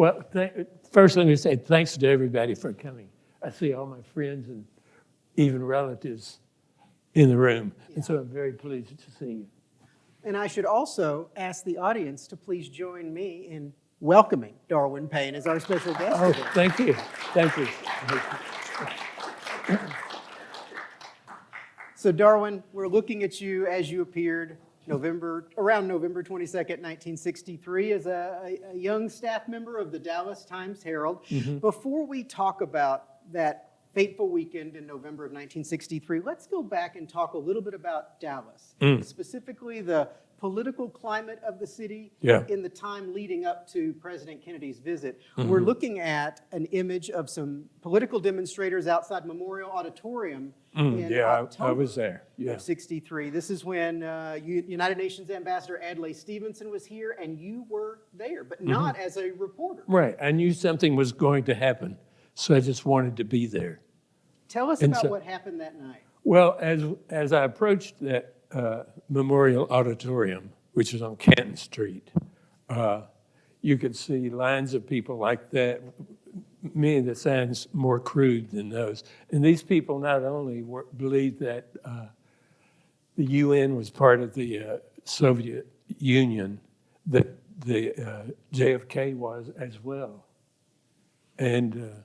Well, first let me say thanks to everybody for coming. I see all my friends and even relatives in the room, and so I'm very pleased to see you. And I should also ask the audience to please join me in welcoming Darwin Payne as our special guest today. Thank you. Thank you. So Darwin, we're looking at you as you appeared around November 22nd, 1963, as a young staff member of the Dallas Times Herald. Mm-hmm. Before we talk about that fateful weekend in November of 1963, let's go back and talk a little bit about Dallas, specifically the political climate of the city in the time leading up to President Kennedy's visit. Mm-hmm. We're looking at an image of some political demonstrators outside Memorial Auditorium in October I was there. of 63. This is when United Nations Ambassador Adlai Stevenson was here, and you were there, but not as a reporter. Right. I knew something was going to happen, so I just wanted to be there. Tell us about what happened that night. Well, as I approached that Memorial Auditorium, which is on Canton Street, you could see lines of people like that, many of the signs more crude than those. And these people not only believed that the UN was part of the Soviet Union, that the JFK was as well. And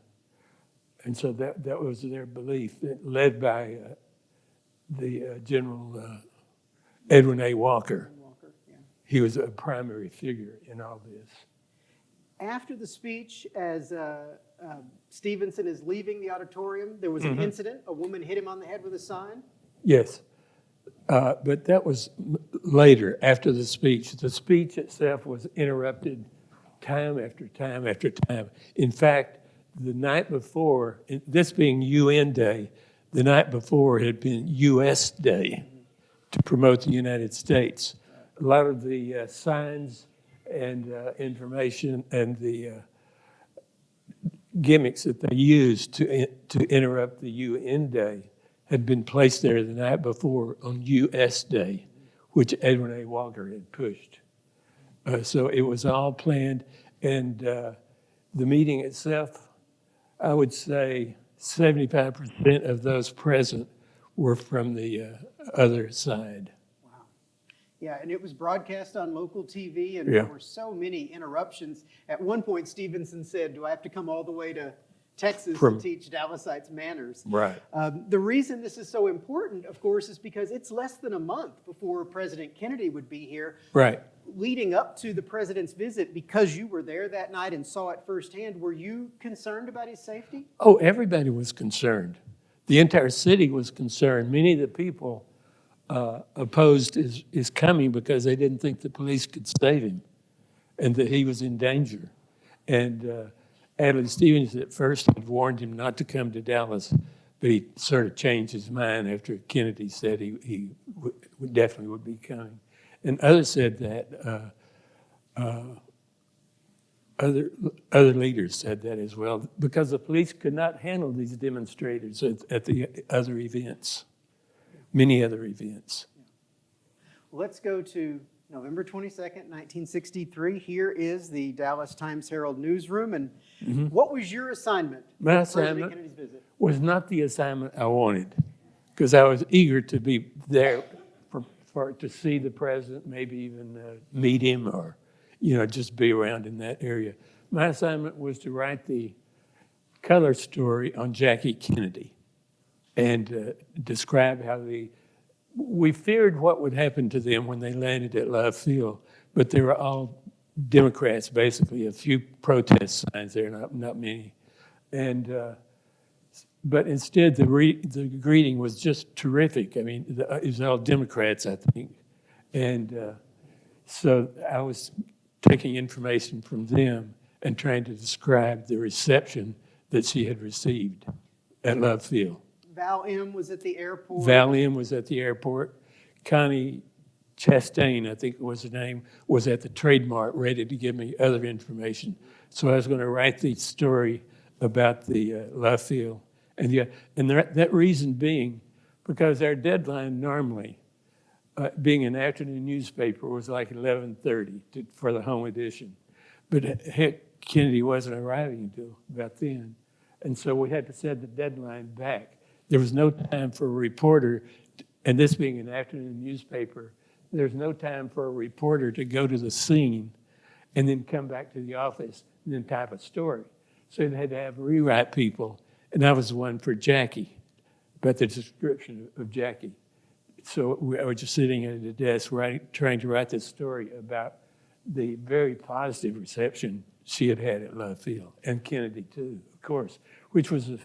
so that was their belief, led by the General Edwin A. Walker. He was a primary figure in all this. After the speech, as Stevenson is leaving the auditorium, there was an incident. A woman hit him on the head with a sign. Yes, but that was later, after the speech. The speech itself was interrupted time after time after time. In fact, the night before, this being UN Day, the night before had been US Day to promote the United States. A lot of the signs and information and the gimmicks that they used to interrupt the UN Day had been placed there the night before on US Day, which Edwin A. Walker had pushed. So it was all planned, and the meeting itself, I would say 75% of those present were from the other side. Wow. Yeah, and it was broadcast on local TV, and there were so many interruptions. At one point, Stevenson said, "Do I have to come all the way to Texas to teach Dallasites manners?" Right. The reason this is so important, of course, is because it's less than a month before President Kennedy would be here. Right. Leading up to the president's visit, because you were there that night and saw it firsthand, were you concerned about his safety? Oh, everybody was concerned. The entire city was concerned. Many of the people opposed his coming because they didn't think the police could save him and that he was in danger. And Adlai Stevenson at first had warned him not to come to Dallas, but he sort of changed his mind after Kennedy said he definitely would be coming. And others said that, other leaders said that as well, because the police could not handle these demonstrators at the other events, many other events. Let's go to November 22nd, 1963. Here is the Dallas Times Herald newsroom. And what was your assignment My for President assignment Kennedy's visit? was not the assignment I wanted, because I was eager to be there to see the president, maybe even meet him or, just be around in that area. My assignment was to write the color story on Jackie Kennedy and describe how we feared what would happen to them when they landed at Love Field, but they were all Democrats, basically, a few protest signs there, not many. And but instead, the greeting was just terrific. I mean, it was all Democrats, I think. And so I was taking information from them and trying to describe the reception that she had received at Love Field. Val M. was at the airport. Val M. was at the airport. Connie Chastain, I think was her name, was at the trademark ready to give me other information. So I was going to write the story about the Love Field. And that reason being, because our deadline normally, being an afternoon newspaper, was like 11:30 for the home edition. But heck, Kennedy wasn't arriving until about then. And so we had to set the deadline back. There was no time for a reporter, and this being an afternoon newspaper, there's no time for a reporter to go to the scene and then come back to the office and then type a story. So they had to have rewrite people, and I was the one for Jackie, about the description of Jackie. So I was just sitting at the desk trying to write this story about the very positive reception she had had at Love Field, and Kennedy too, of course, which was a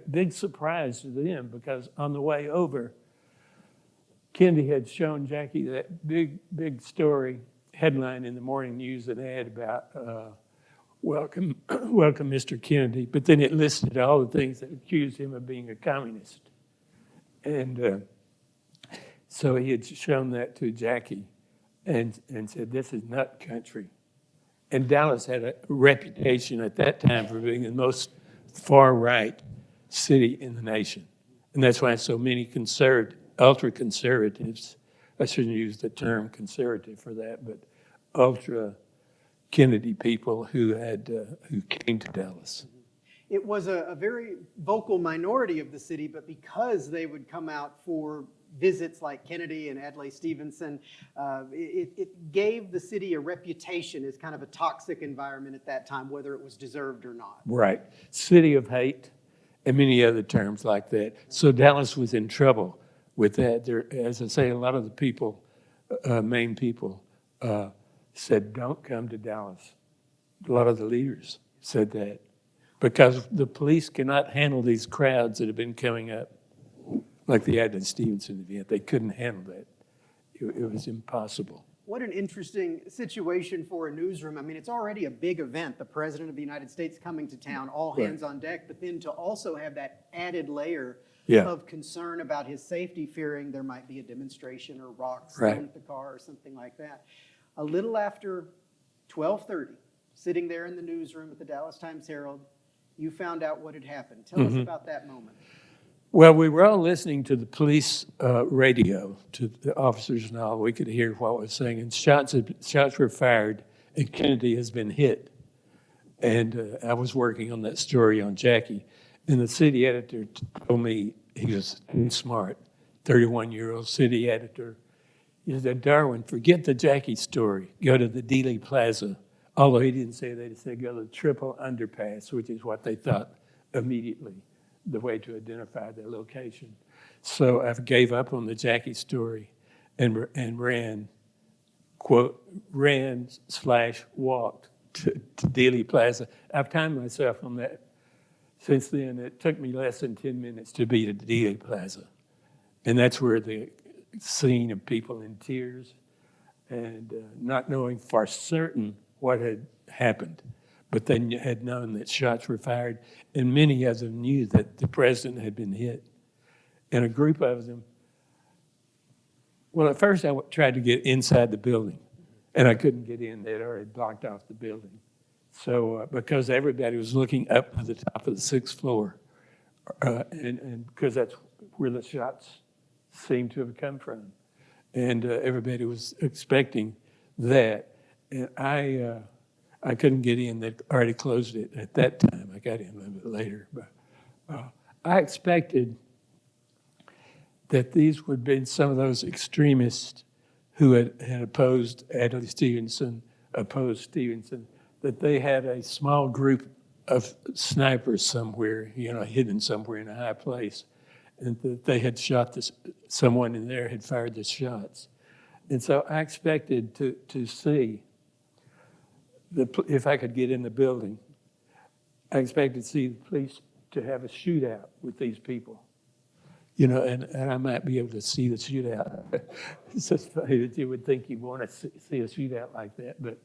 big surprise to them because on the way over, Kennedy had shown Jackie that big story headline in the morning news that had about welcome Mr. Kennedy, but then it listed all the things that accused him of being a communist. And so he had shown that to Jackie and said, this is nut country. And Dallas had a reputation at that time for being the most far-right city in the nation. And that's why so many ultra-conservatives, I shouldn't use the term conservative for that, but ultra-Kennedy people who came to Dallas. It was a very vocal minority of the city, but because they would come out for visits like Kennedy and Adlai Stevenson, it gave the city a reputation as kind of a toxic environment at that time, whether it was deserved or not. Right. City of hate and many other terms like that. So Dallas was in trouble with that. There, as I say, a lot of the people, main people, said, don't come to Dallas. A lot of the leaders said that because the police cannot handle these crowds that have been coming up, like the Adlai Stevenson event. They couldn't handle that. It was impossible. What an interesting situation for a newsroom. I mean, it's already a big event, the President of the United States coming to town, all hands on deck, but then to also have that added layer of concern about his safety, fearing there might be a demonstration or rocks thrown at the car or something like that. A little after 12:30, sitting there in the newsroom at the Dallas Times Herald, you found out what had happened. Tell us about that moment. Well, we were all listening to the police radio, to the officers and all. We could hear what was saying, and shots were fired, and Kennedy has been hit. And I was working on that story on Jackie, and the city editor told me he was smart, 31-year-old city editor. He said, Darwin, forget the Jackie story. Go to the Dealey Plaza. Although he didn't say that, he said go to the triple underpass, which is what they thought immediately, the way to identify their location. So I gave up on the Jackie story and ran/walked to Dealey Plaza. I've timed myself on that. Since then, it took me less than 10 minutes to be at Dealey Plaza. And that's where the scene of people in tears and not knowing for certain what had happened. But they had known that shots were fired, and many of them knew that the president had been hit. And a group of them, well, at first I tried to get inside the building, and I couldn't get in. They'd already blocked off the building. So because everybody was looking up to the top of the 6th floor, and because that's where the shots seemed to have come from. And everybody was expecting that. And I couldn't get in. They'd already closed it at that time. I got in a little bit later. But I expected that these would have been some of those extremists who had opposed Adlai Stevenson, that they had a small group of snipers somewhere, hidden somewhere in a high place, and that they had shot someone in there had fired the shots. And so I expected to see, if I could get in the building, I expected to see the police to have a shootout with these people, and I might be able to see the shootout. It's just funny that you would think you want to see a shootout like that, but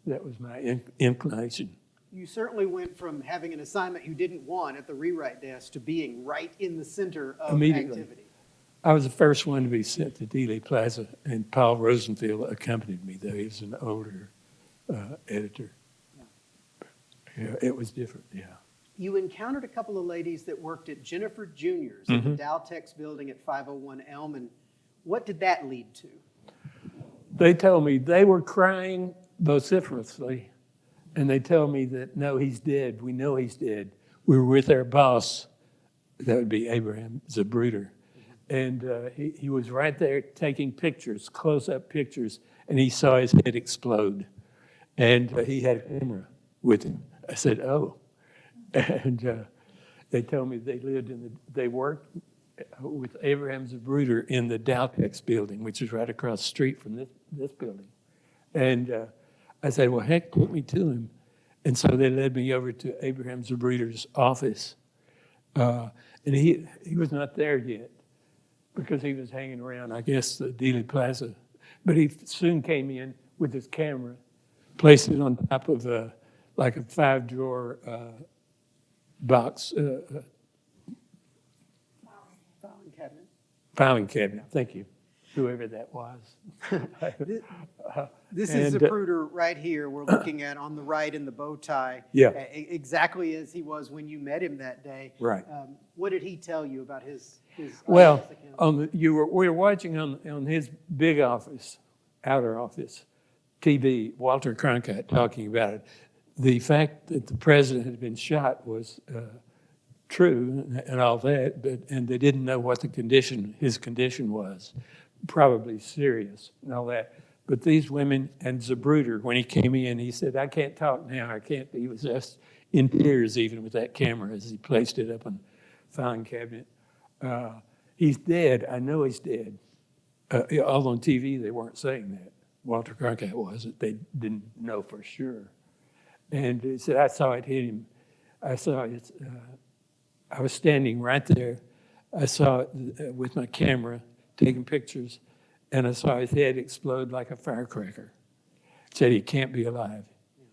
that was my inclination. You certainly went from having an assignment you didn't want at the rewrite desk to being right in the center of activity. I was the first one to be sent to Dealey Plaza, and Paul Rosenfield accompanied me, though he was an older editor. Yeah, it was different, yeah. You encountered a couple of ladies that worked at Jennifer Junior's at the Daltex building at 501 Elm, and what did that lead to? They told me they were crying vociferously And they tell me that, no, he's dead. We know he's dead. We were with our boss. That would be Abraham Zapruder. And he was right there taking pictures, close-up pictures, and he saw his head explode. And he had a camera with him. I said, oh. And they told me they worked with Abraham Zapruder in the Daltex building, which is right across the street from this building. And I said, well, heck, put me to him. And so they led me over to Abraham Zapruder's office. And he was not there yet because he was hanging around, I guess, the Dealey Plaza. But he soon came in with his camera, placed it on top of like a 5-drawer box, filing cabinet. Thank you, whoever that was. This is Zapruder right here. We're looking at on the right in the bow tie. Yeah. Exactly as he was when you met him that day. Right. What did he tell you about his Well, we were watching on his big office, outer office, TV, Walter Cronkite talking about it. The fact that the president had been shot was true and all that, and they didn't know what his condition was, probably serious and all that. But these women and Zapruder, when he came in, he said, I can't talk now, I can't. He was just in tears even with that camera as he placed it up on the filing cabinet. He's dead, I know he's dead. All on TV, they weren't saying that. Walter Cronkite wasn't, they didn't know for sure. And he said, I saw it hit him. I saw it, I was standing right there. I saw it with my camera, taking pictures, and I saw his head explode like a firecracker. Said he can't be alive.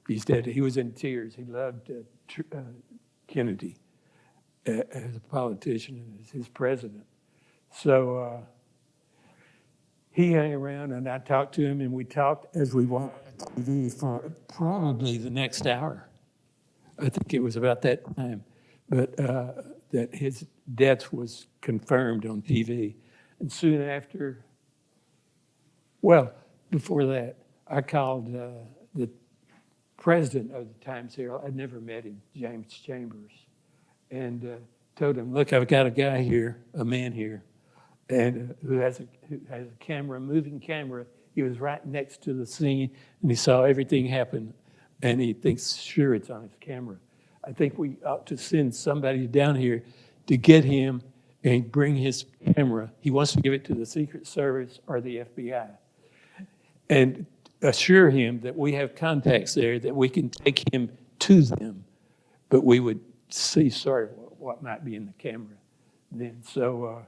He's dead. He was in tears. He loved Kennedy as a politician and as his president. So he hung around, and I talked to him, and we talked as we watched TV for probably the next hour. I think it was about that time. But that his death was confirmed on TV. And soon after, well, before that, I called the president of the Times Herald. I'd never met him, James Chambers, and told him, look, I've got a guy here, a man here, and who has a camera, moving camera. He was right next to the scene, and he saw everything happen, and he thinks, sure, it's on his camera. I think we ought to send somebody down here to get him and bring his camera. He wants to give it to the Secret Service or the FBI and assure him that we have contacts there, that we can take him to them, but we would see sort of what might be in the camera then. So,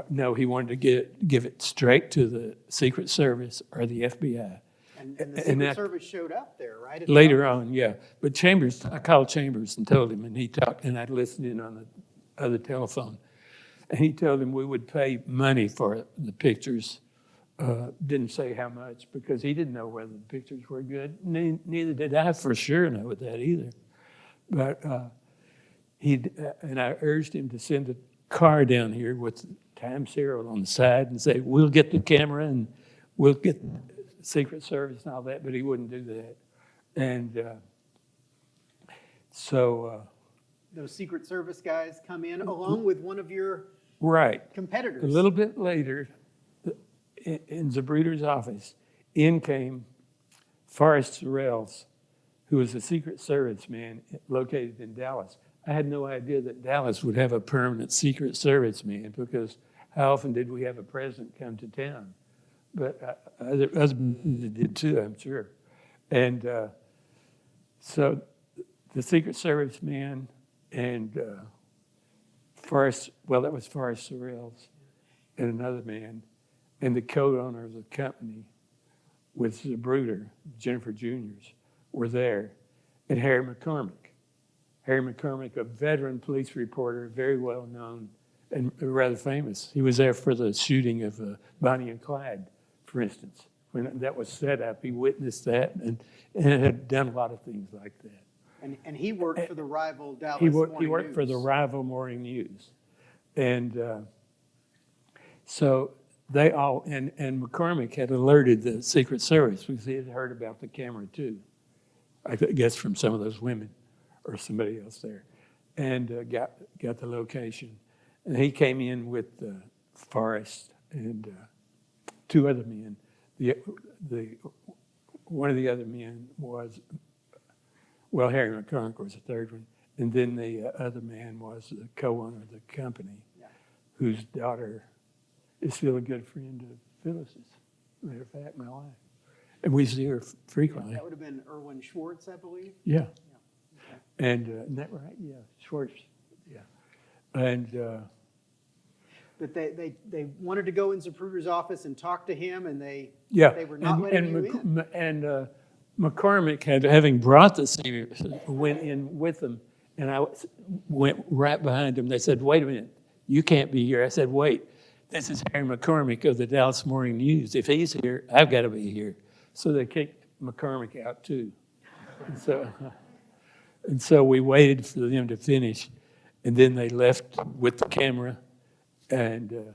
no, he wanted to give it straight to the Secret Service or the FBI. And the Secret Service showed up there, right? Later on, yeah. But Chambers, I called Chambers and told him, and he talked, and I listened in on the other telephone. And he told him we would pay money for the pictures. Didn't say how much because he didn't know whether the pictures were good. Neither did I for sure know that either. But and I urged him to send a car down here with Times Herald on the side and say, we'll get the camera and we'll get Secret Service and all that, but he wouldn't do that. And so... those Secret Service guys come in along with one of your competitors. A little bit later, in Zapruder's office, in came Forrest Sorrells, who was a Secret Service man located in Dallas. I had no idea that Dallas would have a permanent Secret Service man because how often did we have a president come to town? But other husbands did too, I'm sure. And so the Secret Service man and Forrest, well, that was Forrest Sorrells and another man, and the co-owner of the company with Zapruder, Jennifer Juniors, were there, and Harry McCormick. Harry McCormick, a veteran police reporter, very well known and rather famous. He was there for the shooting of Bonnie and Clyde, for instance. When that was set up, he witnessed that and had done a lot of things like that. And he worked for the rival Dallas Morning News. He worked for the rival Morning News. And so they all, and McCormick had alerted the Secret Service because he had heard about the camera too. I guess from some of those women or somebody else there, and got the location. And he came in with Forrest and two other men. One of the other men was, well, Harry McCormick was the third one, and then the other man was the co-owner of the company, whose daughter is still a good friend of Phyllis's. Matter of fact, my wife. And we see her frequently. That would have been Erwin Schwartz, I believe. Yeah. Okay. And, isn't that right? Yeah, Schwartz. Yeah. And, But they wanted to go in Zapruder's office and talk to him, and they were not letting you in. And McCormick, having brought the seniors, went in with them, and I went right behind him. They said, "Wait a minute, you can't be here." I said, "Wait, this is Harry McCormick of the Dallas Morning News. If he's here, I've got to be here." So they kicked McCormick out too. And so we waited for them to finish, and then they left with the camera, and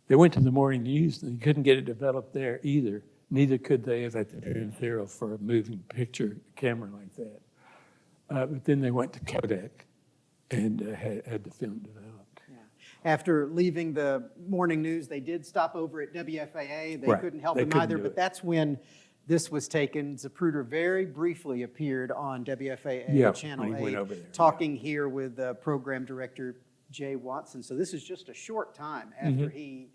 they went to the Morning News, and they couldn't get it developed there either. Neither could they at the Darwin Herald for a moving picture camera like that. But then they went to Kodak and had the film developed. Yeah. After leaving the Morning News, they did stop over at WFAA. They couldn't help him either, but that's when this was taken. Zapruder very briefly appeared on WFAA Channel 8, talking here with program director Jay Watson. So this is just a short time after he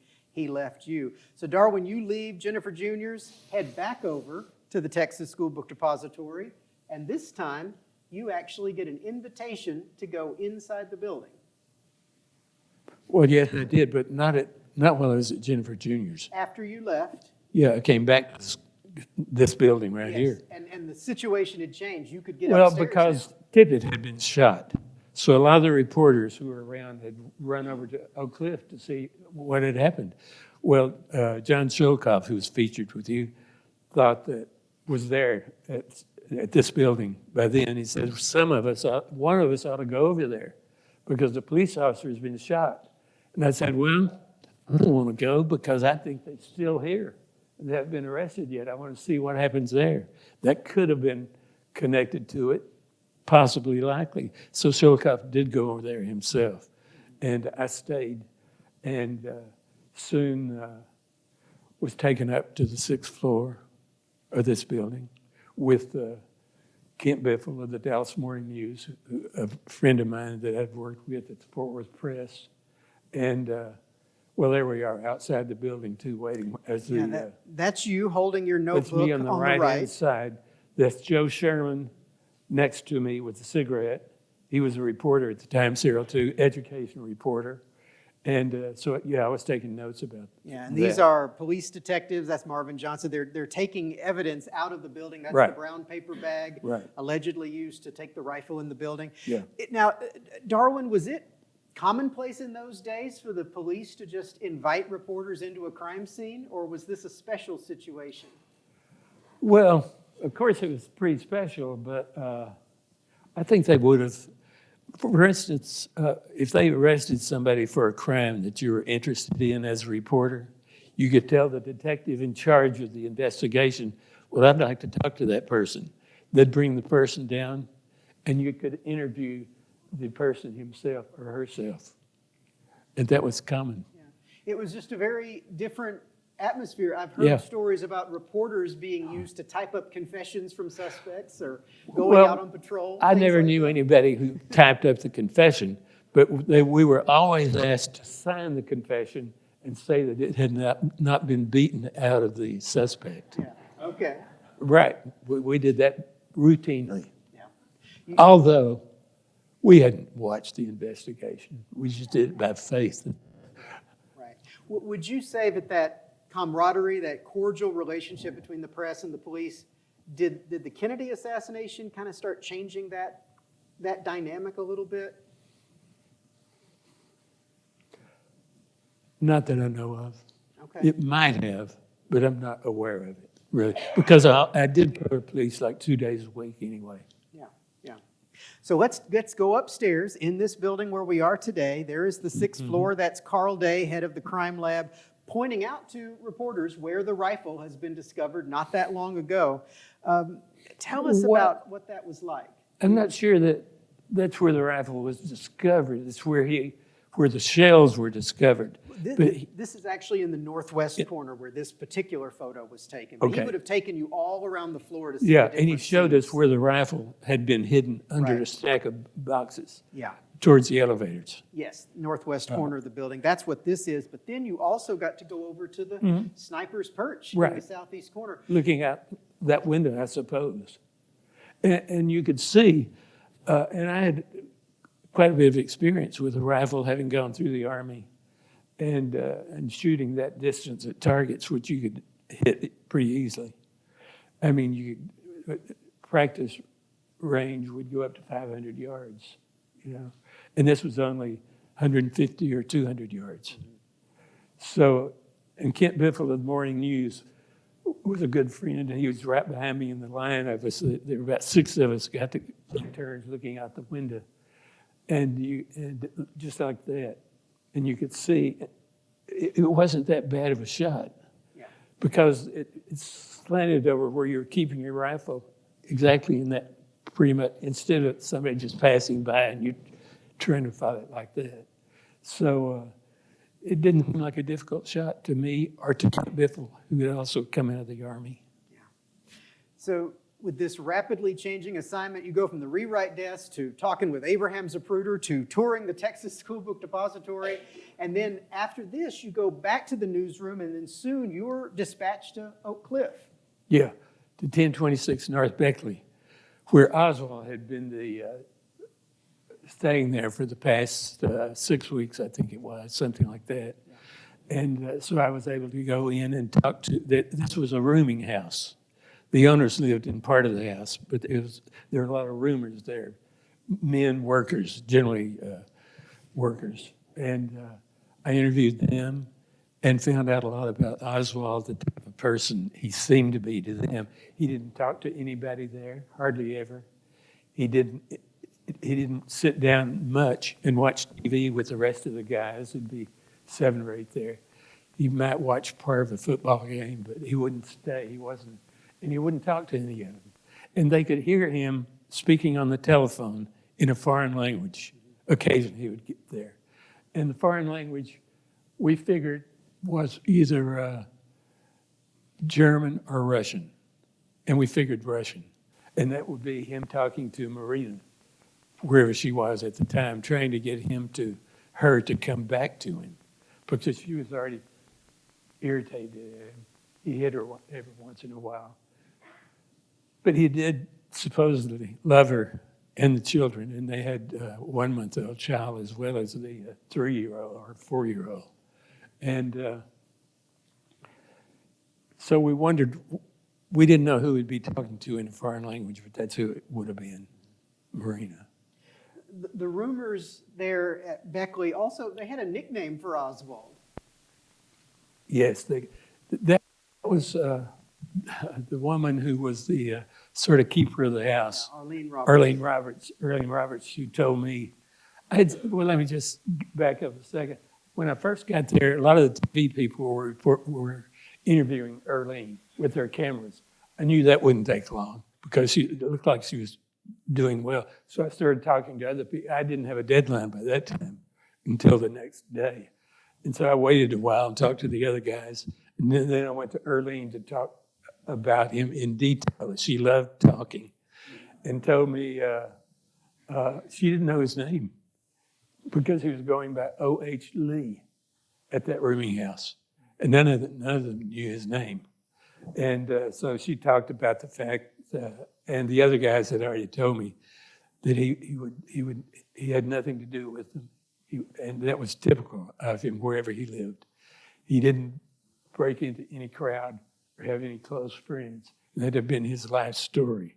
left you. So Darwin, you leave Jennifer Junior's, head back over to the Texas School Book Depository, and this time you actually get an invitation to go inside the building. Well, yes, I did, but not while I was at Jennifer Junior's. After you left. Yeah, I came back to this building right here. And the situation had changed. You could get well, upstairs. Because Tippett had been shot. So a lot of the reporters who were around had run over to Oak Cliff to see what had happened. Well, John Shulkoff, who was featured with you, thought that was there at this building by then. He said, one of us ought to go over there because the police officer has been shot. And I said, well, I don't want to go because I think they're still here. They haven't been arrested yet. I want to see what happens there. That could have been connected to it, possibly likely. So Shulkoff did go over there himself. And I stayed and soon was taken up to the 6th floor of this building with Kent Biffle of the Dallas Morning News, a friend of mine that I've worked with at the Fort Worth Press. And well, there we are outside the building too, waiting. That's you holding your notebook that's me on the right-hand side. That's Joe Sherman next to me with a cigarette. He was a reporter at the Times Herald too, education reporter. And so, I was taking notes about and these are police detectives. That's Marvin Johnson. They're taking evidence out of the building. That's the brown paper bag allegedly used to take the rifle in the building. Yeah. Now, Darwin, was it commonplace in those days for the police to just invite reporters into a crime scene, or was this a special situation? Well, of course it was pretty special, but I think they would have. For instance, if they arrested somebody for a crime that you were interested in as a reporter, you could tell the detective in charge of the investigation, well, I'd like to talk to that person. They'd bring the person down, and you could interview the person himself or herself. And that was common. Yeah. It was just a very different atmosphere. I've heard stories about reporters being used to type up confessions from suspects or going out on patrol. I never knew anybody who typed up the confession, but we were always asked to sign the confession and say that it had not been beaten out of the suspect. Yeah. Okay. Right. We did that routinely. Yeah. Although we hadn't watched the investigation. We just did it by faith. Right. Would you say that camaraderie, that cordial relationship between the press and the police, did the Kennedy assassination kind of start changing that dynamic a little bit? Not that I know of. Okay. It might have, but I'm not aware of it, really. Because I did cover police like 2 days a week anyway. Yeah. So let's go upstairs in this building where we are today. There is the 6th floor. That's Carl Day, head of the crime lab, pointing out to reporters where the rifle has been discovered not that long ago. Tell us Well- about what that was like. I'm not sure that that's where the rifle was discovered. It's where the shells were discovered. This is actually in the northwest corner where this particular photo was taken. But he Okay. would have taken you all around the floor to see Yeah, the and he different showed scenes. us where the rifle had been hidden under Right. a stack of boxes Yeah. towards the elevators. Yes, northwest corner of the building. That's what this is. But then you also got to go over to the sniper's perch in the Right. southeast corner. Looking out that window, I suppose. And you could see, and I had quite a bit of experience with a rifle, having gone through the Army and shooting that distance at targets, which you could hit pretty easily. I mean, practice range would go up to 500 yards, and this was only 150 or 200 yards. So, and Kent Biffle of the Morning News was a good friend, and he was right behind me in the line of us. There were about 6 of us got to take turns looking out the window, and just like that, and you could see it wasn't that bad of a shot, because it's slanted over where you're keeping your rifle exactly in that, pretty much, instead of somebody just passing by and you trying to fire it like that. So it didn't seem like a difficult shot to me or to Kent Biffle, who had also come out of the Army. So with this rapidly changing assignment, you go from the rewrite desk to talking with Abraham Zapruder to touring the Texas School Book Depository. And then after this, you go back to the newsroom, and then soon you're dispatched to Oak Cliff. Yeah, to 1026 North Beckley, where Oswald had been staying there for the past 6 weeks, I think it was, something like that. And so I was able to go in and talk to, this was a rooming house. The owners lived in part of the house, but there were a lot of roomers there, men, workers, generally workers. And I interviewed them and found out a lot about Oswald, the type of person he seemed to be to them. He didn't talk to anybody there, hardly ever. He didn't sit down much and watch TV with the rest of the guys. There'd be 7 or 8 there. He might watch part of a football game, but he wouldn't stay. He wouldn't talk to any of them. And they could hear him speaking on the telephone in a foreign language. Occasionally he would get there. And the foreign language, we figured, was either German or Russian. And we figured Russian. And that would be him talking to Marina, wherever she was at the time, trying to get her to come back to him, because she was already irritated at him. He hit her every once in a while. But he did supposedly love her and the children, and they had a 1-month-old child as well as the 3-year-old or 4-year-old. And so we wondered, we didn't know who he'd be talking to in a foreign language, but that's who it would have been, Marina. The rumors there at Beckley also, they had a nickname for Oswald. Yes, that was the woman who was the sort of keeper of the house. Arlene Roberts. Arlene Roberts, who told me, well, let me just back up a second. When I first got there, a lot of the TV people were interviewing Arlene with their cameras. I knew that wouldn't take long because it looked like she was doing well. So I started talking to other people. I didn't have a deadline by that time until the next day. And so I waited a while and talked to the other guys. And then I went to Arlene to talk about him in detail. She loved talking and told me she didn't know his name because he was going by O.H. Lee at that rooming house. And none of them knew his name. And so she talked about the fact and the other guys had already told me that he had nothing to do with them. And that was typical of him wherever he lived. He didn't break into any crowd or have any close friends. That had been his life story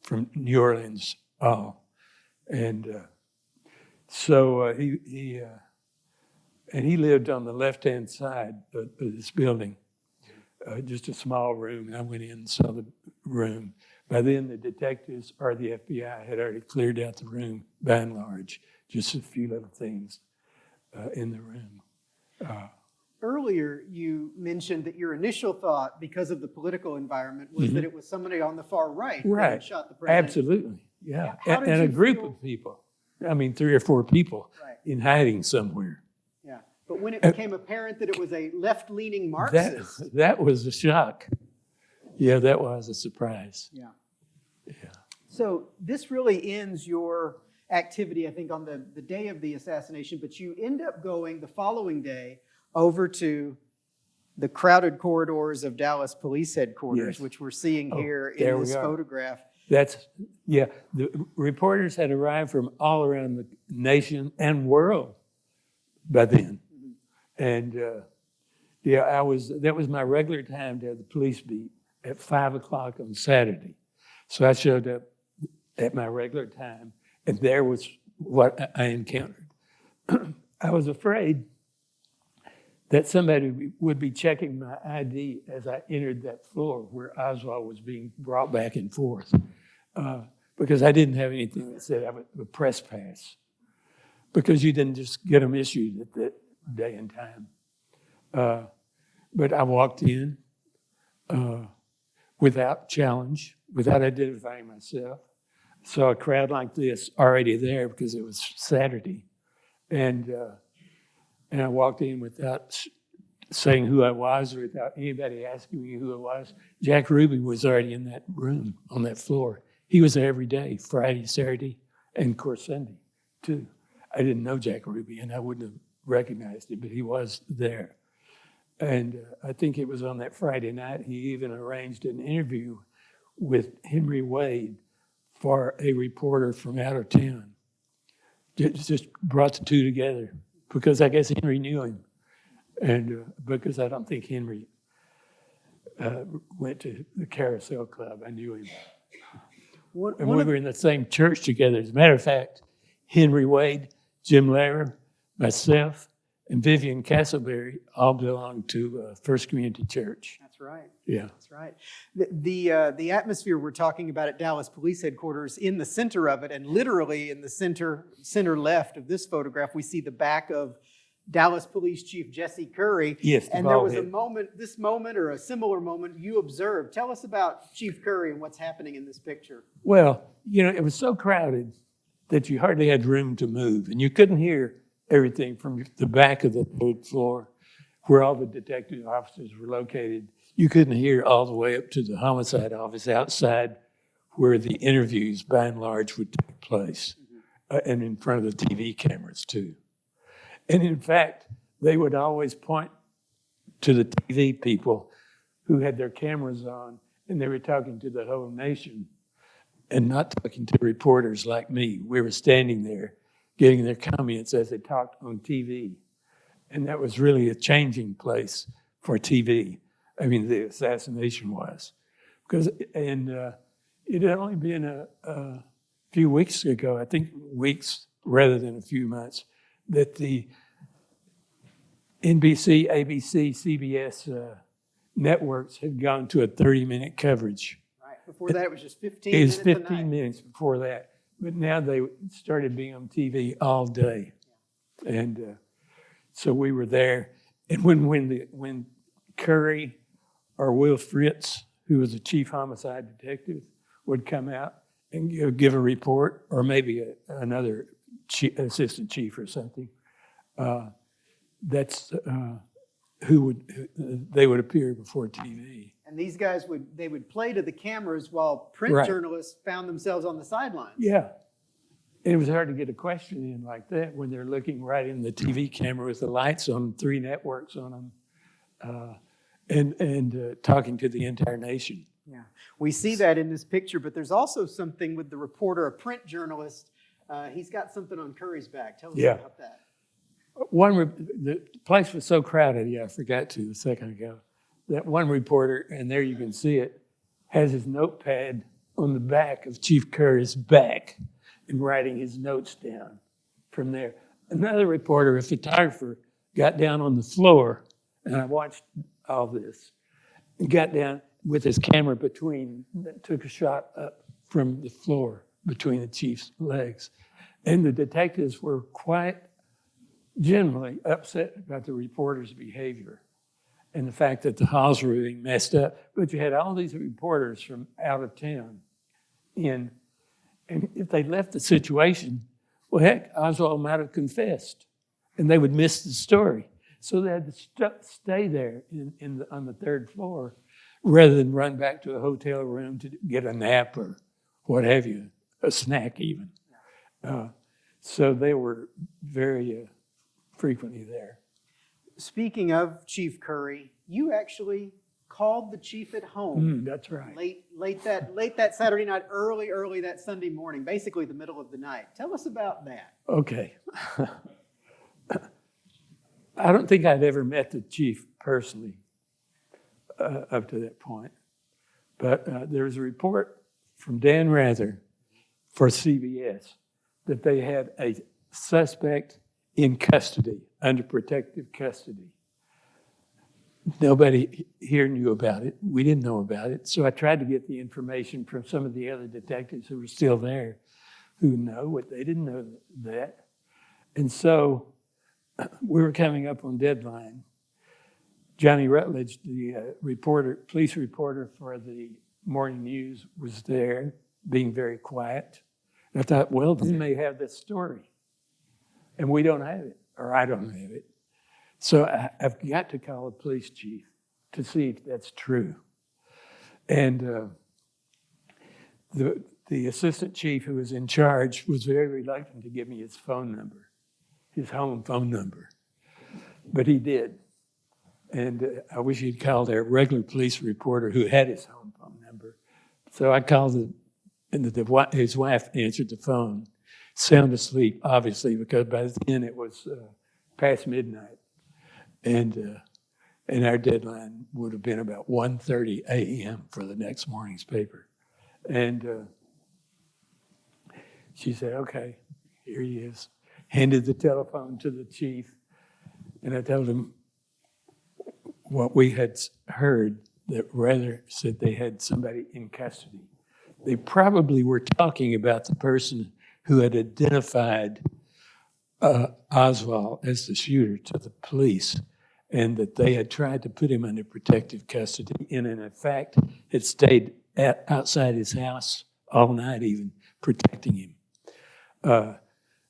from New Orleans all. And so he lived on the left-hand side of this building, just a small room. And I went in and saw the room. By then, the detectives or the FBI had already cleared out the room by and large, just a few little things in the room. earlier you mentioned that your initial thought, because of the political environment, was that it was somebody on the far right that had shot the president. Absolutely, yeah. How did And a you group feel- of people, I mean, 3 or 4 people Right. in hiding somewhere. Yeah, but when it became apparent that it was a left-leaning Marxist. That was a shock. Yeah, that was a surprise. Yeah. Yeah. So this really ends your activity, I think, on the day of the assassination, but you end up going the following day over to the crowded corridors of Dallas Police Headquarters, Yes. which we're seeing here there in we this are. photograph. The reporters had arrived from all around the nation and world by then. And that was my regular time to have the police beat at 5 o'clock on Saturday. So I showed up at my regular time, and there was what I encountered. I was afraid that somebody would be checking my ID as I entered that floor where Oswald was being brought back and forth, because I didn't have anything that said I would a press pass, because you didn't just get them issued at that day and time. But I walked in without challenge, without identifying myself. Saw a crowd like this already there because it was Saturday. And I walked in without saying who I was or without anybody asking me who I was. Jack Ruby was already in that room on that floor. He was there every day, Friday, Saturday, and of course Sunday too. I didn't know Jack Ruby and I wouldn't have recognized him, but he was there. And I think it was on that Friday night, he even arranged an interview with Henry Wade for a reporter from out of town. Just brought the two together because I guess Henry knew him. And because I don't think Henry went to the Carousel Club, I knew him. And we were in the same church together. As a matter of fact, Henry Wade, Jim Lehrer, myself, and Vivian Castleberry all belonged to First Community Church. That's right. Yeah. That's right. The atmosphere we're talking about at Dallas Police Headquarters, in the center of it, and literally in the center left of this photograph, we see the back of Dallas Police Chief Jesse Curry. Yes, and there was this moment or a similar moment you observed. Tell us about Chief Curry and what's happening in this picture. Well, it was so crowded that you hardly had room to move, and you couldn't hear everything from the back of the third floor where all the detective officers were located. You couldn't hear all the way up to the homicide office outside where the interviews, by and large, would take place, and in front of the TV cameras, too. And in fact, they would always point to the TV people who had their cameras on, and they were talking to the whole nation and not talking to reporters like me. We were standing there getting their comments as they talked on TV. And that was really a changing place for TV. I mean, the assassination was. It had only been a few weeks ago, I think weeks rather than a few months, that the NBC, ABC, CBS networks had gone to a 30-minute coverage. Right. Before that, it was just 15 It minutes was 15 minutes before that. But now they started being on TV all day. And so we were there. And when Curry or Will Fritz, who was the chief homicide detective, would come out and give a report, or maybe another assistant chief or something, that's who they would appear before TV. And these guys would play to the cameras while print journalists found themselves on the sidelines. Yeah. It was hard to get a question in like that when they're looking right in the TV camera with the lights on, 3 networks on them, and talking to the entire nation. Yeah, we see that in this picture, but there's also something with the reporter, a print journalist. He's got something on Curry's back. Tell us about that. The place was so crowded, I forgot to a second ago, that one reporter, and there you can see it, has his notepad on the back of Chief Curry's back and writing his notes down from there. Another reporter, a photographer, got down on the floor, and I watched all this, and got down with his camera took a shot up from the floor between the chief's legs. And the detectives were quite generally upset about the reporter's behavior and the fact that the halls were being messed up. But you had all these reporters from out of town in, and if they left the situation, well, heck, Oswald might have confessed, and they would miss the story. So they had to stay there on the third floor rather than run back to a hotel room to get a nap or what have you, a snack even. So they were very frequently there. Speaking of Chief Curry, you actually called the chief at home. That's right. Late that Saturday night, early that Sunday morning, basically the middle of the night. Tell us about that. Okay. I don't think I'd ever met the chief personally up to that point. But there was a report from Dan Rather for CBS that they had a suspect in custody, under protective custody. Nobody here knew about it. We didn't know about it. So I tried to get the information from some of the other detectives who were still there who know what they didn't know that. And so we were coming up on deadline. Johnny Rutledge, the police reporter for the morning news, was there being very quiet. And I thought, well, they may have this story. And we don't have it, or I don't have it. So I've got to call the police chief to see if that's true. And the assistant chief who was in charge was very reluctant to give me his phone number, his home phone number. But he did. And I wish he'd called their regular police reporter who had his home phone number. So I called and his wife answered the phone, sound asleep, obviously, because by then it was past midnight. And our deadline would have been about 1:30 a.m. for the next morning's paper. And she said, okay, here he is. Handed the telephone to the chief. And I told him what we had heard, that Rather said they had somebody in custody. They probably were talking about the person who had identified Oswald as the shooter to the police, and that they had tried to put him under protective custody, and in fact had stayed outside his house all night even, protecting him.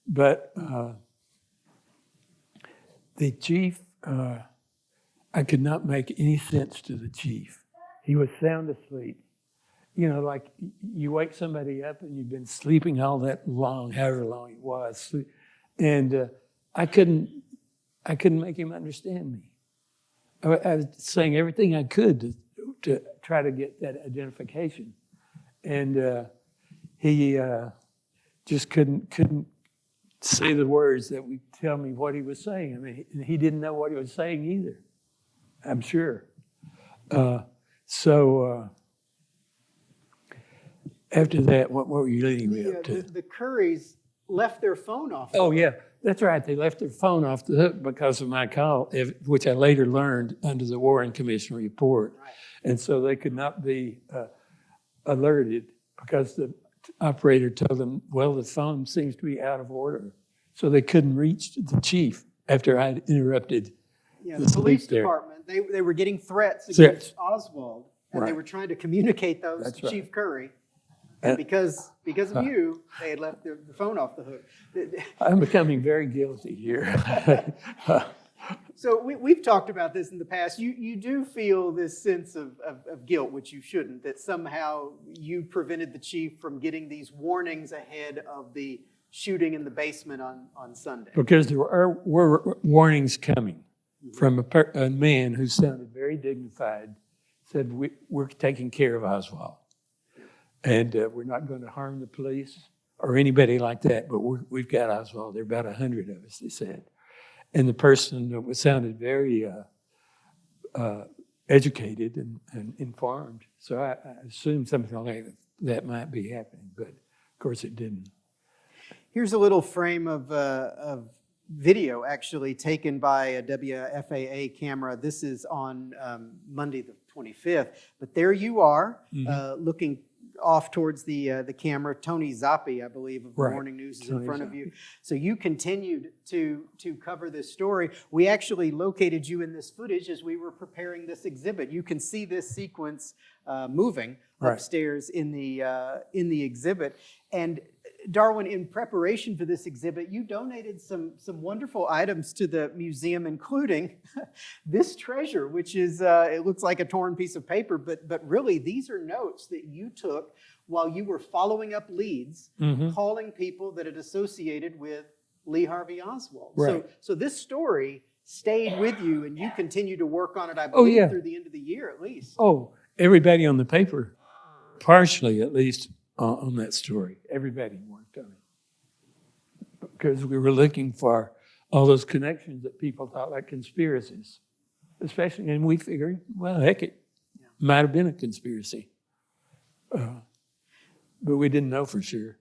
But the chief, I could not make any sense to the chief. He was sound asleep. You know, like you wake somebody up and you've been sleeping all that long, however long it was, and I couldn't make him understand me. I was saying everything I could to try to get that identification, and he just couldn't say the words that would tell me what he was saying. I mean, he didn't know what he was saying either, I'm sure. After that, what were you leading me up to? The Currys left their phone off. Oh, yeah, that's right. They left their phone off the hook because of my call, which I later learned under the Warren Commission report. Right. And so they could not be alerted because the operator told them, well, the phone seems to be out of order. So they couldn't reach the chief after I interrupted the police department. They were getting threats against Oswald, and they were trying to communicate those to Chief Curry. And because of you, they had left the phone off the hook. I'm becoming very guilty here. So we've talked about this in the past. You do feel this sense of guilt, which you shouldn't, that somehow you prevented the chief from getting these warnings ahead of the shooting in the basement on Sunday. Because there were warnings coming from a man who sounded very dignified, said, we're taking care of Oswald. And we're not going to harm the police or anybody like that, but we've got Oswald. There are about 100 of us, they said. And the person sounded very educated and informed. So I assumed something like that might be happening, but of course it didn't. Here's a little frame of video actually taken by a WFAA camera. This is on Monday the 25th. But there you are, looking off towards the camera. Tony Zappi, I believe, of the Right. Morning News is Tony in front of Zappi. you. So you continued to cover this story. We actually located you in this footage as we were preparing this exhibit. You can see this sequence moving Right. upstairs in the exhibit. And Darwin, in preparation for this exhibit, you donated some wonderful items to the museum, including this treasure, which is, it looks like a torn piece of paper, but really these are notes that you took while you were following up leads, calling people that had associated with Lee Harvey Oswald. Right. So this story stayed with you, and you continue to work on it, I believe, yeah. through the end of the year at least. Oh, everybody on the paper, partially at least, on that story. Everybody worked on it. Because we were looking for all those connections that people thought like conspiracies. Especially, and we figured, well, heck, it might have been a conspiracy. But we didn't know for sure.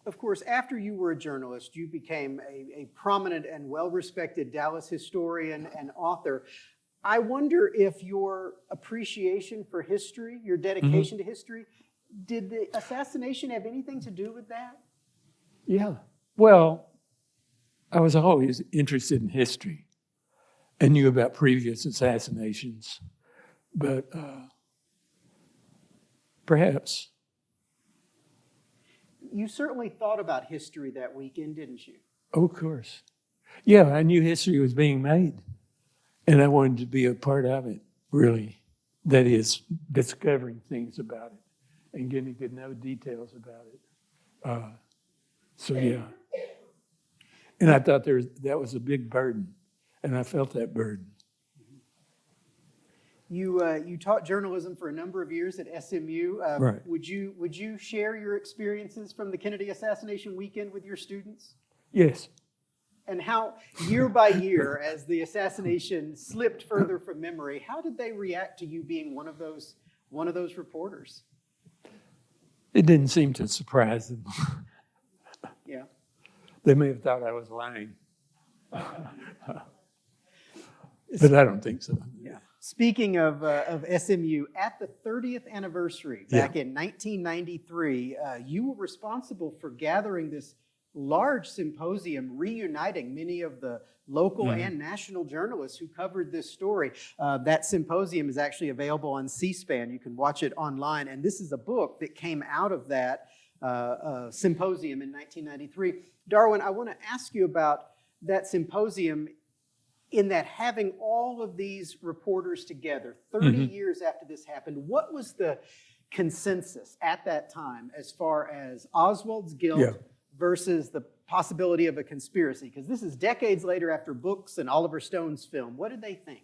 Of course, after you were a journalist, you became a prominent and well-respected Dallas historian and author. I wonder if your appreciation for history, your dedication to history, did the assassination have anything to do with that? Yeah. Well, I was always interested in history and knew about previous assassinations. But perhaps. You certainly thought about history that weekend, didn't you? Oh, of course. Yeah, I knew history was being made. And I wanted to be a part of it, really. That is, discovering things about it and getting to know details about it. So, yeah. And I thought that was a big burden. And I felt that burden. You taught journalism for a number of years at SMU. Right. Would you share your experiences from the Kennedy assassination weekend with your students? Yes. And how, year by year, as the assassination slipped further from memory, how did they react to you being one of those reporters? It didn't seem to surprise them. Yeah. They may have thought I was lying. But I don't think so. Yeah. Speaking of SMU, at the 30th anniversary, back in 1993, you were responsible for gathering this large symposium reuniting many of the local and national journalists who covered this story. That symposium is actually available on C-SPAN. You can watch it online. And this is a book that came out of that symposium in 1993. Darwin, I want to ask you about that symposium, in that having all of these reporters together 30 years after this happened, what was the consensus at that time as far as Oswald's guilt versus the possibility of a conspiracy? Because this is decades later after books and Oliver Stone's film. What did they think?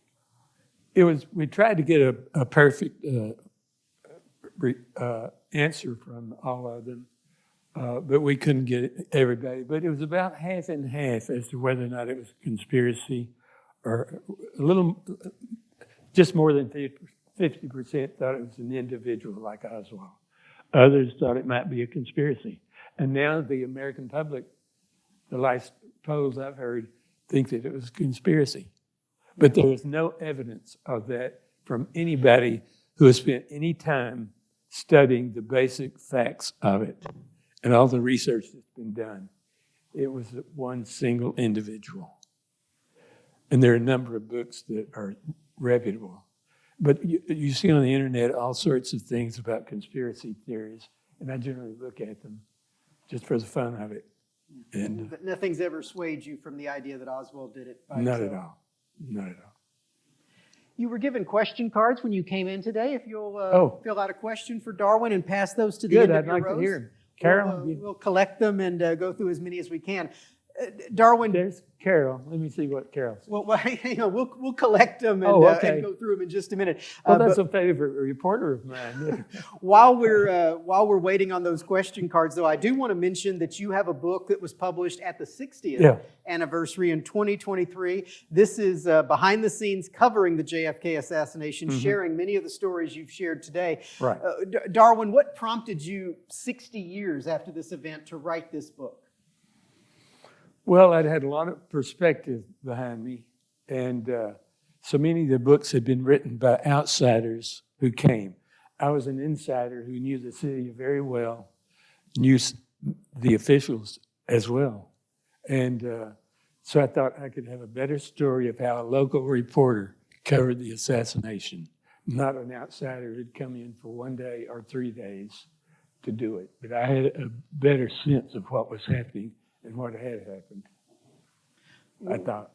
We tried to get a perfect answer from all of them, but we couldn't get everybody. But it was about half and half as to whether or not it was a conspiracy, or a little, just more than 50% thought it was an individual like Oswald. Others thought it might be a conspiracy. And now the American public, the last polls I've heard, think that it was a conspiracy. But there is no evidence of that from anybody who has spent any time studying the basic facts of it and all the research that's been done. It was one single individual. And there are a number of books that are reputable. But you see on the internet all sorts of things about conspiracy theories, and I generally look at them just for the fun of it. And But nothing's ever swayed you from the idea that Oswald did it by not himself? at all. Not at all. You were given question cards when you came in today. If you'll fill out a question for Darwin and pass those to the Good, end of I'd your like rows. to hear him. Carol? We'll collect them and go through as many as we can. Darwin, There's Carol. Let me see what Carol said. well, hang on. We'll collect them and, and go through them in just a minute. Well, that's But a favorite reporter of mine. while we're waiting on those question cards, though, I do want to mention that you have a book that was published at the 60th anniversary in 2023. This is behind the scenes covering the JFK assassination, sharing many of the stories you've shared today. Right. Darwin, what prompted you 60 years after this event to write this book? Well, I'd had a lot of perspective behind me, and so many of the books had been written by outsiders who came. I was an insider who knew the city very well, knew the officials as well. And so I thought I could have a better story of how a local reporter covered the assassination, not an outsider who'd come in for 1 day or 3 days to do it. But I had a better sense of what was happening and what had happened, I thought.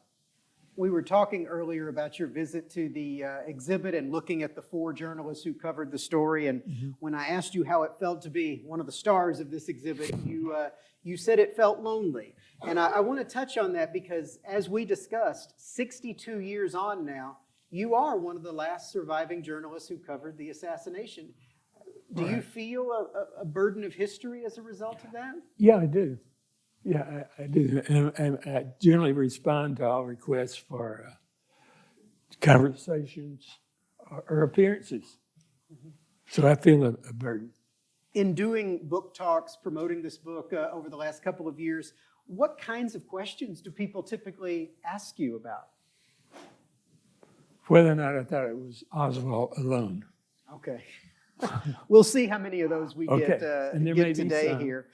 We were talking earlier about your visit to the exhibit and looking at the 4 journalists who covered the story. And when I asked you how it felt to be one of the stars of this exhibit, you said it felt lonely. And I want to touch on that because, as we discussed, 62 years on now, you are one of the last surviving journalists who covered the assassination. Do you feel a burden of history as a result of that? Yeah, I do. Yeah, I do. And I generally respond to all requests for conversations or appearances. So I feel a burden. In doing book talks, promoting this book over the last couple of years, what kinds of questions do people typically ask you about? Whether or not I thought it was Oswald alone. Okay. We'll see how many of those we get And there may be today some. here.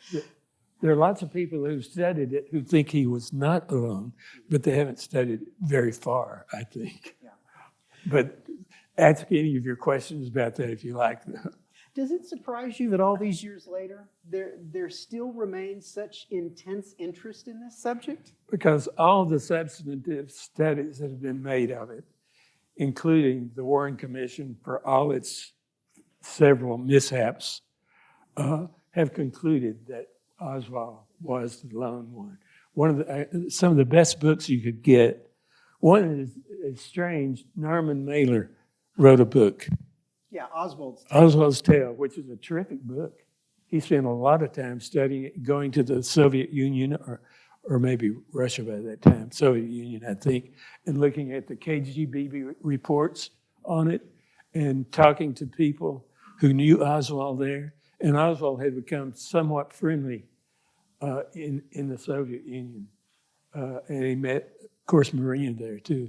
There are lots of people who studied it who think he was not alone, but they haven't studied it very far, I think. Yeah. But ask any of your questions about that if you like. Does it surprise you that all these years later, there still remains such intense interest in this subject? Because all the substantive studies that have been made of it, including the Warren Commission for all its several mishaps, have concluded that Oswald was the lone one. Some of the best books you could get. One is strange. Norman Mailer wrote a book, Yeah, Oswald's. Oswald's Tale, which is a terrific book. He spent a lot of time studying it, going to the Soviet Union or maybe Russia by that time, Soviet Union, I think, and looking at the KGB reports on it and talking to people who knew Oswald there. And Oswald had become somewhat friendly in the Soviet Union. And he met, of course, Marina there too.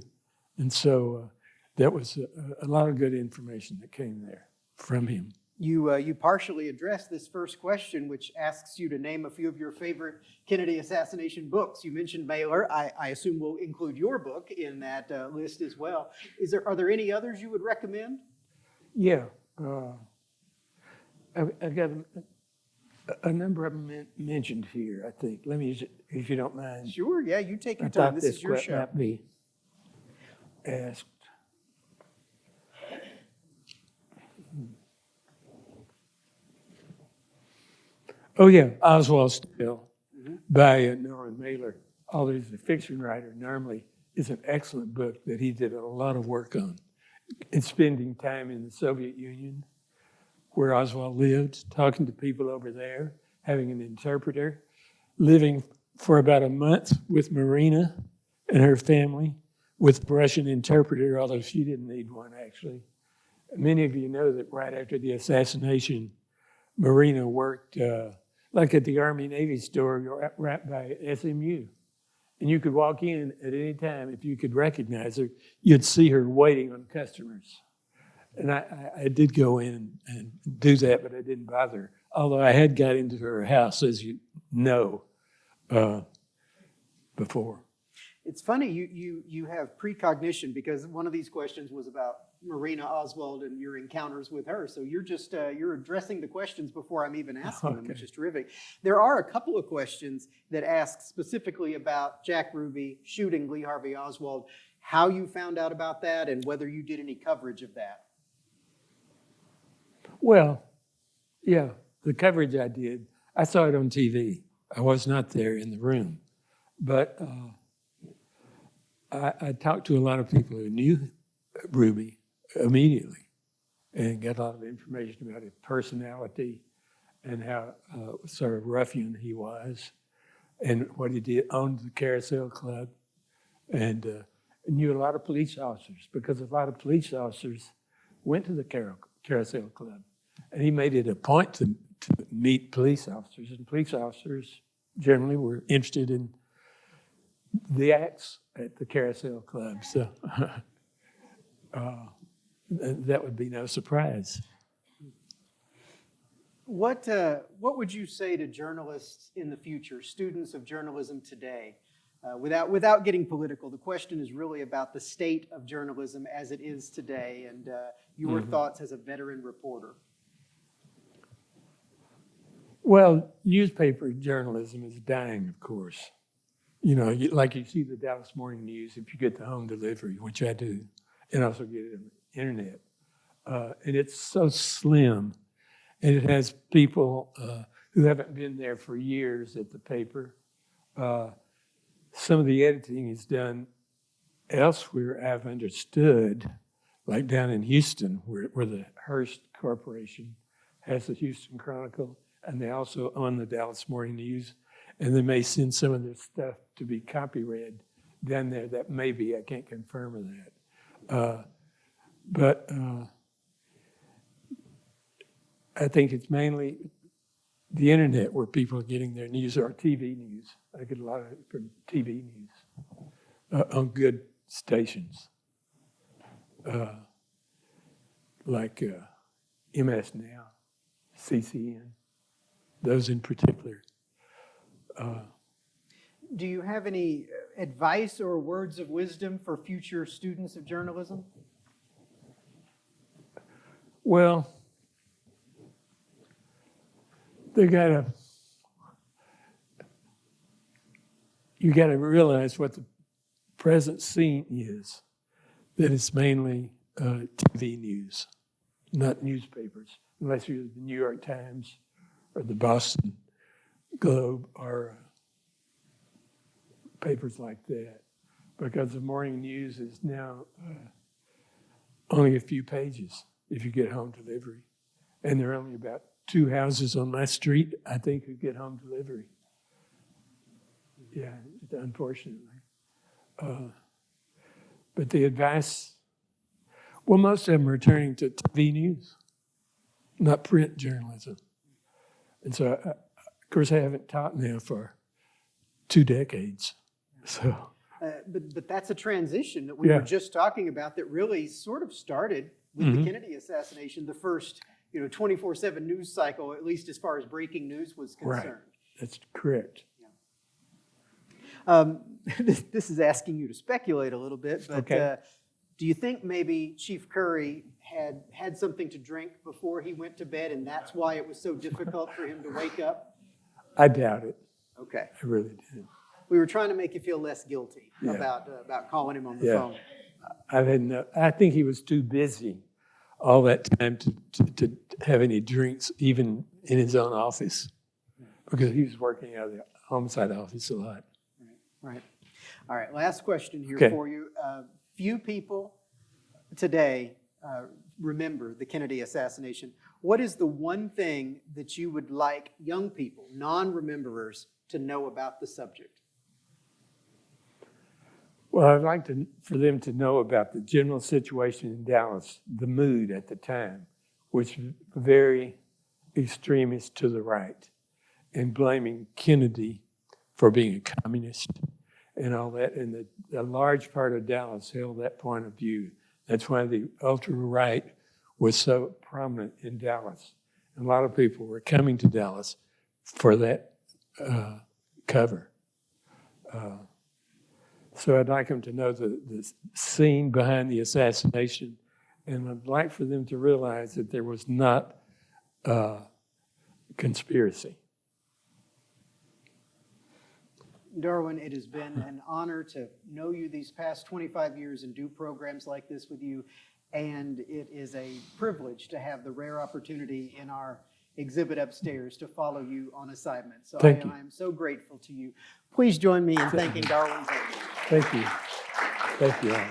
And so that was a lot of good information that came there from him. You partially addressed this first question, which asks you to name a few of your favorite Kennedy assassination books. You mentioned Mailer. I assume we'll include your book in that list as well. Are there any others you would recommend? Yeah. I've got a number of them mentioned here, I think. Let me, if you don't mind. Sure, yeah, you take your I time. thought This is your might show. not be asked. Oh, yeah, Oswald's Tale by Norman Mailer. Although he's a fiction writer, normally is an excellent book that he did a lot of work on. And spending time in the Soviet Union, where Oswald lived, talking to people over there, having an interpreter, living for about a month with Marina and her family, with a Russian interpreter, although she didn't need one, actually. Many of you know that right after the assassination, Marina worked like at the Army-Navy store right by SMU. And you could walk in at any time. If you could recognize her, you'd see her waiting on customers. And I did go in and do that, but I didn't bother. Although I had got into her house, as you know, before. It's funny, you have precognition because one of these questions was about Marina Oswald and your encounters with her. So you're just, you're addressing the questions before I'm even asking them, which is terrific. There are a couple of questions that ask specifically about Jack Ruby shooting Lee Harvey Oswald, how you found out about that and whether you did any coverage of that. Well, yeah, the coverage I did, I saw it on TV. I was not there in the room. But I talked to a lot of people who knew Ruby immediately and got a lot of information about his personality and how sort of ruffian he was and what he did, owned the Carousel Club, and knew a lot of police officers because a lot of police officers went to the Carousel Club. And he made it a point to meet police officers, and police officers generally were interested in the acts at the Carousel Club. So that would be no surprise. What would you say to journalists in the future, students of journalism today? Without getting political, the question is really about the state of journalism as it is today, and your thoughts as a veteran reporter. Well, newspaper journalism is dying, of course. You know, like you see the Dallas Morning News, if you get the home delivery, which I do, and also get it on the internet. And it's so slim, and it has people who haven't been there for years at the paper. Some of the editing is done elsewhere, I've understood, like down in Houston, where the Hearst Corporation has the Houston Chronicle, and they also own the Dallas Morning News, and they may send some of their stuff to be copy-read down there. That may be, I can't confirm that. But I think it's mainly the internet where people are getting their news, or TV news. I get a lot of it from TV news on good stations, like MS Now, CCN, those in particular. Do you have any advice or words of wisdom for future students of journalism? Well, you gotta realize what the present scene is, that it's mainly TV news, not newspapers, unless you're the New York Times or the Boston Globe or papers like that, because the morning news is now only a few pages if you get home delivery. And there are only about 2 houses on my street, I think, who get home delivery. Yeah, unfortunately. But the advice, well, most of them are turning to TV news, not print journalism. And so, of course, I haven't taught now for 2 decades. So, but that's a transition that we were just talking about that really sort of started with the Kennedy assassination, the first 24/7 news cycle, at least as far as breaking news was concerned. right, that's correct. This is asking you to speculate a little bit, but Okay. Do you think maybe Chief Curry had something to drink before he went to bed, and that's why it was so difficult for him to wake up? I doubt it. Okay. I really do. We were trying to make you feel less guilty Yeah. about calling him on the Yeah. phone. I think he was too busy all that time to have any drinks, even in his own office, because he was working out of the homicide office a lot. Right. All right. Last question here Okay. for you. Few people today remember the Kennedy assassination. What is the one thing that you would like young people, non-rememberers, to know about the subject? Well, I'd like for them to know about the general situation in Dallas, the mood at the time, which was very extremist to the right, and blaming Kennedy for being a communist and all that. And a large part of Dallas held that point of view. That's why the ultra-right was so prominent in Dallas. And a lot of people were coming to Dallas for that cover. So I'd like them to know the scene behind the assassination, and I'd like for them to realize that there was not conspiracy. Darwin, it has been an honor to know you these past 25 years and do programs like this with you, and it is a privilege to have the rare opportunity in our exhibit upstairs to follow you on assignment. So Thank you. I am so grateful to you. Please join me in thanking Darwin Payne. Thank you. Thank you all.